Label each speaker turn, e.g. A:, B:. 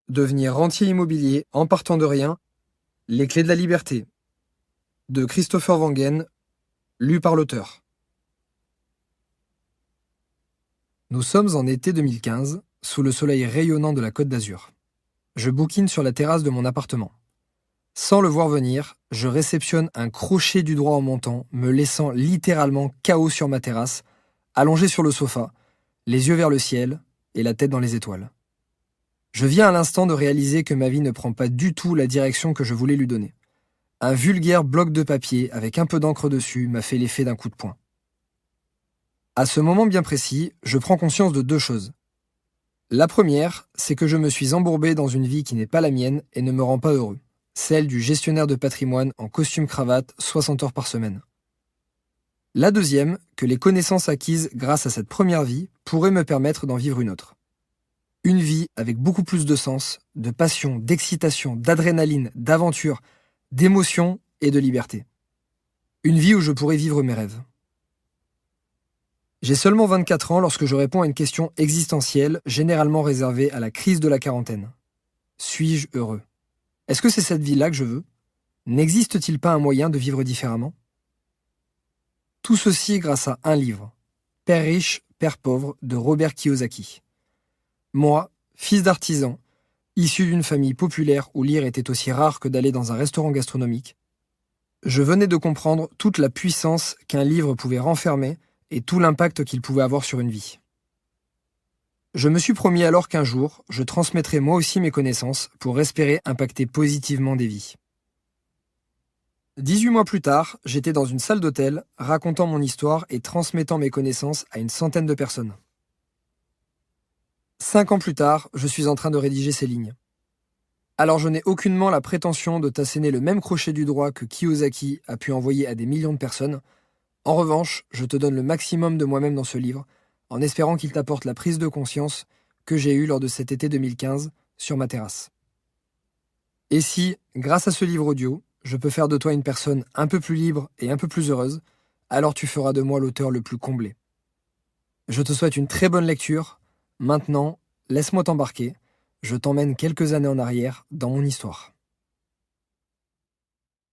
A: Devenir rentier immobilier en partant de rien, les clés de la liberté, de Christopher Wangen, lu par l'auteur. Nous sommes en été 2015, sous le soleil rayonnant de la Côte d'Azur. Je bouquine sur la terrasse de mon appartement. Sans le voir venir, je réceptionne un crochet du droit en montant, me laissant littéralement KO sur ma terrasse, allongé sur le sofa, les yeux vers le ciel et la tête dans les étoiles. Je viens à l'instant de réaliser que ma vie ne prend pas du tout la direction que je voulais lui donner. Un vulgaire bloc de papier avec un peu d'encre dessus m'a fait l'effet d'un coup de poing. À ce moment bien précis, je prends conscience de deux choses. La première, c'est que je me suis embourbé dans une vie qui n'est pas la mienne et ne me rend pas heureux, celle du gestionnaire de patrimoine en costume-cravate 60 heures par semaine. La deuxième, que les connaissances acquises grâce à cette première vie pourraient me permettre d'en vivre une autre. Une vie avec beaucoup plus de sens, de passion, d'excitation, d'adrénaline, d'aventure, d'émotion et de liberté. Une vie où je pourrais vivre mes rêves. J'ai seulement 24 ans lorsque je réponds à une question existentielle généralement réservée à la crise de la quarantaine. Suis-je heureux? Est-ce que c'est cette vie-là que je veux? N'existe-t-il pas un moyen de vivre différemment? Tout ceci grâce à un livre, Père riche, Père pauvre de Robert Kiyosaki. Moi, fils d'artisan, issu d'une famille populaire où lire était aussi rare que d'aller dans un restaurant gastronomique, je venais de comprendre toute la puissance qu'un livre pouvait renfermer et tout l'impact qu'il pouvait avoir sur une vie. Je me suis promis alors qu'un jour, je transmettrais moi aussi mes connaissances pour espérer impacter positivement des vies. 18 mois plus tard, j'étais dans une salle d'hôtel, racontant mon histoire et transmettant mes connaissances à une centaine de personnes. 5 ans plus tard, je suis en train de rédiger ces lignes. Alors je n'ai aucunement la prétention de t'asséner le même crochet du droit que Kiyosaki a pu envoyer à des millions de personnes. En revanche, je te donne le maximum de moi-même dans ce livre, en espérant qu'il t'apporte la prise de conscience que j'ai eue lors de cet été 2015 sur ma terrasse. Et si, grâce à ce livre audio, je peux faire de toi une personne un peu plus libre et un peu plus heureuse, alors tu feras de moi l'auteur le plus comblé. Je te souhaite une très bonne lecture. Maintenant, laisse-moi t'embarquer. Je t'emmène quelques années en arrière dans mon histoire.